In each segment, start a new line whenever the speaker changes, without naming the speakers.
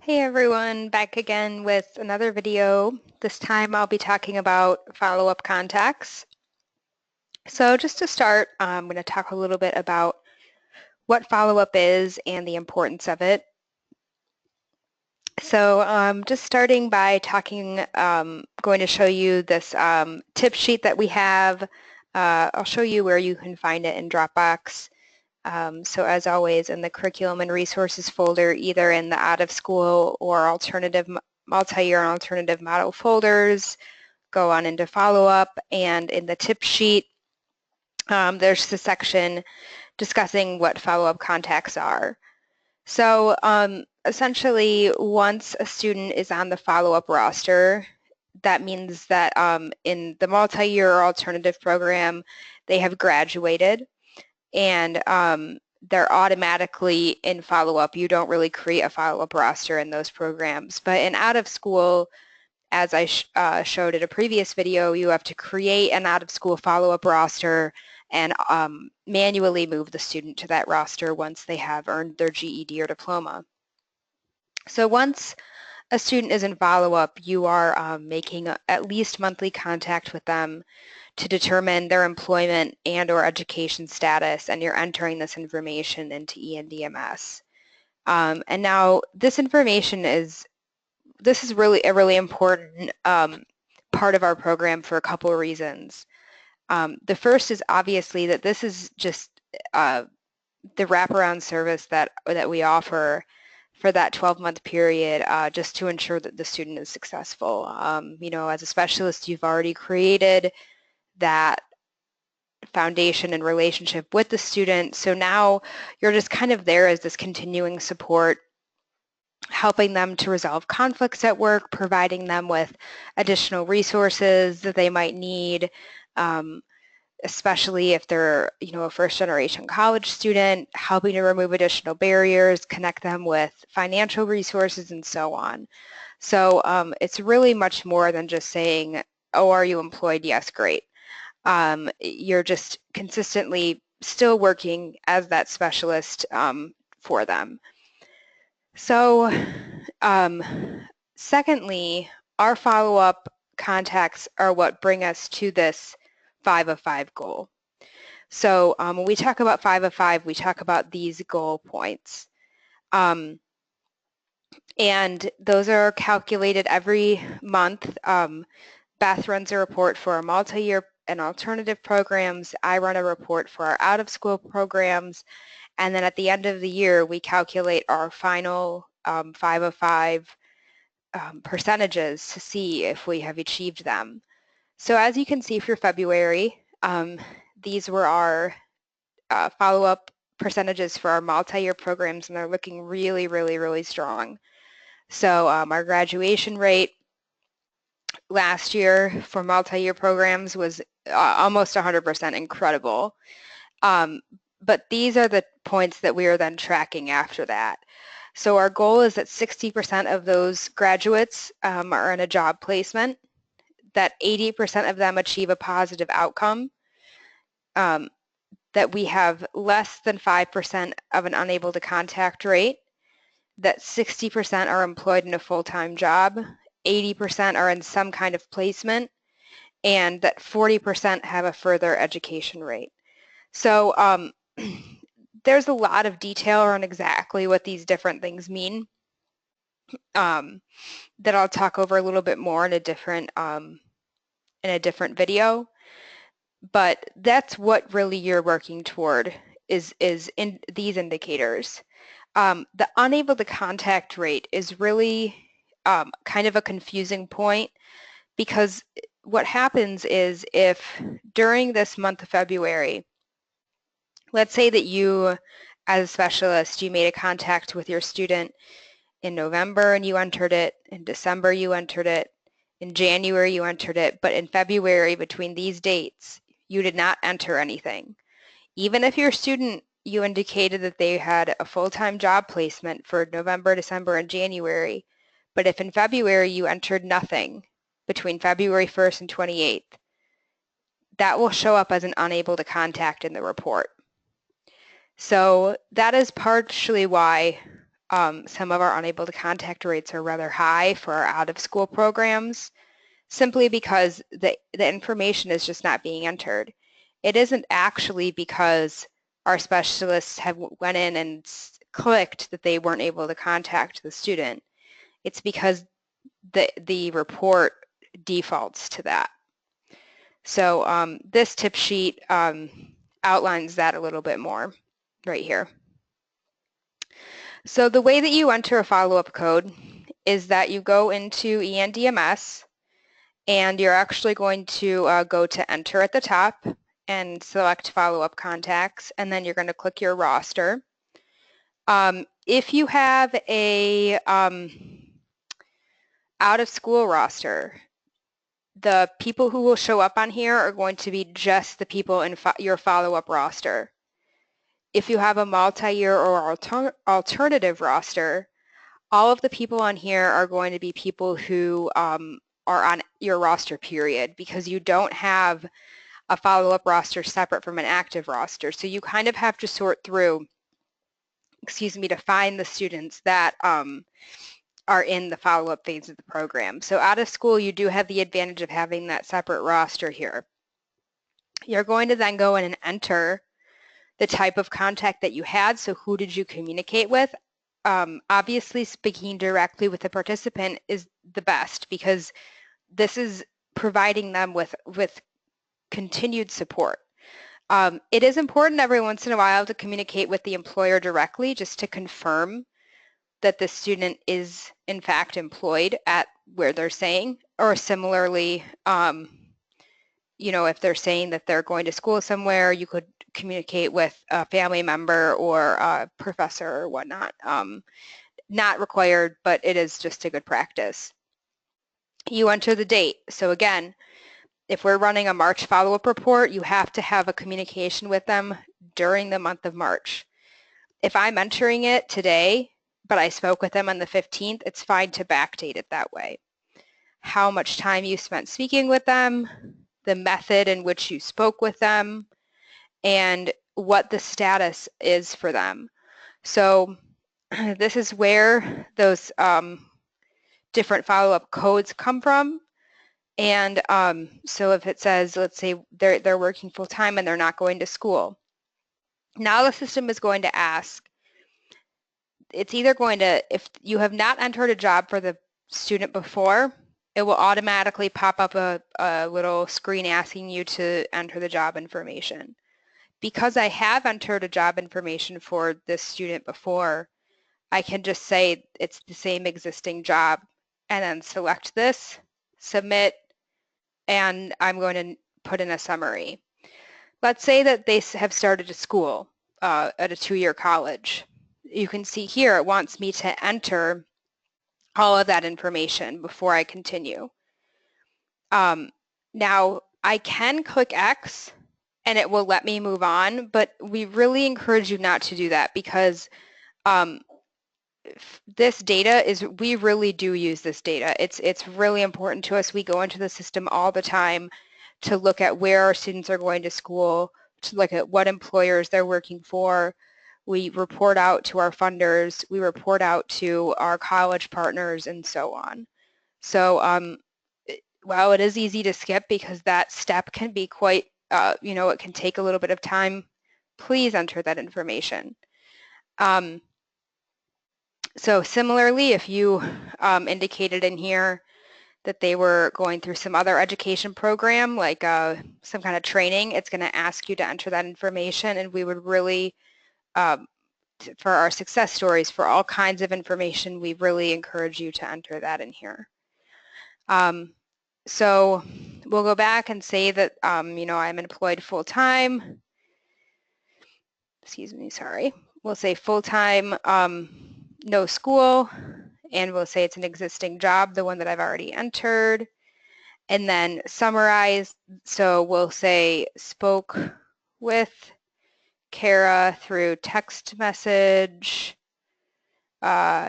Hey everyone, back again with another video. This time I'll be talking about follow-up contacts. So just to start, I'm going to talk a little bit about what follow-up is and the importance of it. So just starting by talking, going to show you this tip sheet that we have. I'll show you where you can find it in Dropbox. So as always, in the curriculum and resources folder, either in the out of school or alternative multi-year and alternative model folders, go on into follow-up, and in the tip sheet, there's the section discussing what follow-up contacts are. So essentially, once a student is on the follow-up roster, that means that in the multi-year or alternative program, they have graduated, and they're automatically in follow-up. You don't really create a follow-up roster in those programs. But in out of school, as I showed in a previous video, you have to create an out of school follow-up roster and manually move the student to that roster once they have earned their GED or diploma. So once a student is in follow-up, you are making at least monthly contact with them to determine their employment and or education status, and you're entering this information into ENDMS. And now this information is really a really important part of our program for a couple of reasons. The first is obviously that this is just the wraparound service that we offer for that 12-month period, just to ensure that the student is successful. You know, as a specialist, you've already created that foundation and relationship with the student. So now you're just kind of there as this continuing support, helping them to resolve conflicts at work, providing them with additional resources that they might need, especially if they're, you know, a first-generation college student, helping to remove additional barriers, connect them with financial resources, and so on. So it's really much more than just saying, oh, are you employed? Yes, great. You're just consistently still working as that specialist for them. So secondly, our follow-up contacts are what bring us to this 5 of 5 goal. So when we talk about 5 of 5, we talk about these goal points. And those are calculated every month. Beth runs a report for our multi-year and alternative programs. I run a report for our out-of-school programs. And then at the end of the year, we calculate our final 5 of 5 percentages to see if we have achieved them. So as you can see for February, these were our follow-up percentages for our multi-year programs, and they're looking really, really, really strong. So our graduation rate last year for multi-year programs was almost 100%, incredible. But these are the points that we are then tracking after that. So our goal is that 60% of those graduates are in a job placement, that 80% of them achieve a positive outcome, that we have less than 5% of an unable to contact rate, that 60% are employed in a full-time job, 80% are in some kind of placement, and that 40% have a further education rate. So there's a lot of detail on exactly what these different things mean that I'll talk over a little bit more in a different video. But that's what really you're working toward is in these indicators. The unable to contact rate is really kind of a confusing point, because what happens is if during this month of February, let's say that you, as a specialist, you made a contact with your student in November and you entered it, in December you entered it, in January you entered it, but in February between these dates, you did not enter anything. Even if your student, you indicated that they had a full-time job placement for November, December, and January, but if in February you entered nothing between February 1st and 28th, that will show up as an unable to contact in the report. So that is partially why some of our unable to contact rates are rather high for our out-of-school programs, simply because the information is just not being entered. It isn't actually because our specialists have went in and clicked that they weren't able to contact the student. It's because the report defaults to that. So this tip sheet outlines that a little bit more right here. So the way that you enter a follow-up code is that you go into ENDMS and you're actually going to go to enter at the top and select follow-up contacts, and then you're going to click your roster. If you have a out-of-school roster, the people who will show up on here are going to be just the people in your follow-up roster. If you have a multi-year or alternative roster, all of the people on here are going to be people who are on your roster period, because you don't have a follow-up roster separate from an active roster. So you kind of have to sort through, to find the students that are in the follow-up phase of the program. So out of school, you do have the advantage of having that separate roster here. You're going to then go in and enter the type of contact that you had. So who did you communicate with? Obviously, speaking directly with the participant is the best, because this is providing them with continued support. It is important every once in a while to communicate with the employer directly, just to confirm that the student is in fact employed at where they're saying, or similarly, if they're saying that they're going to school somewhere, you could communicate with a family member or a professor or whatnot. Not required, but it is just a good practice. You enter the date. So again, if we're running a March follow-up report, you have to have a communication with them during the month of March. If I'm entering it today, but I spoke with them on the 15th, it's fine to backdate it that way. How much time you spent speaking with them, the method in which you spoke with them, and what the status is for them. So this is where those different follow-up codes come from. And so if it says, let's say they're working full-time and they're not going to school, now the system is going to ask, it's either going to, if you have not entered a job for the student before, it will automatically pop up a little screen asking you to enter the job information. Because I have entered a job information for this student before, I can just say it's the same existing job and then select this, submit, and I'm going to put in a summary. Let's say that they have started a school at a 2-year college. You can see here it wants me to enter all of that information before I continue. Now, I can click X and it will let me move on, but we really encourage you not to do that, because this data is, we really do use this data. It's really important to us. We go into the system all the time to look at where our students are going to school, to look at what employers they're working for. We report out to our funders, we report out to our college partners, and so on. So while it is easy to skip, because that step can be quite, it can take a little bit of time, please enter that information. So similarly, if you indicated in here that they were going through some other education program, like some kind of training, it's going to ask you to enter that information, and we would really, for our success stories, for all kinds of information, we really encourage you to enter that in here. So we'll go back and say that, I'm employed full-time. Excuse me, sorry. We'll say full-time, no school, and we'll say it's an existing job, the one that I've already entered. And then summarize, so we'll say spoke with Kara through text message.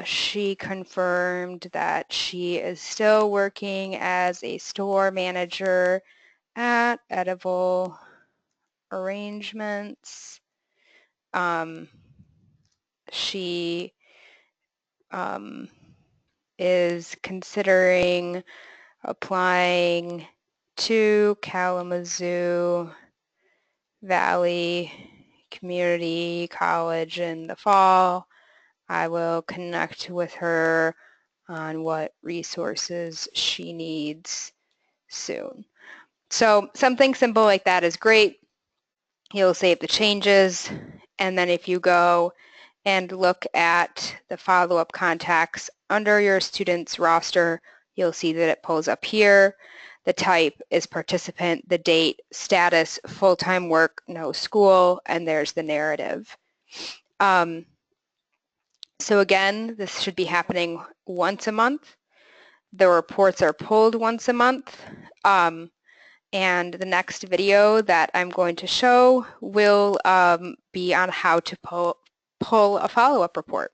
She confirmed that she is still working as a store manager at Edible Arrangements. She is considering applying to Kalamazoo Valley Community College in the fall, I will connect with her on what resources she needs soon. So something simple like that is great. You'll save the changes, and then if you go and look at the follow-up contacts under your student's roster, you'll see that it pulls up here. The type is participant, the date, status, full-time work, no school, and there's the narrative. So again, this should be happening once a month. The reports are pulled once a month. And the next video that I'm going to show will be on how to pull a follow-up report.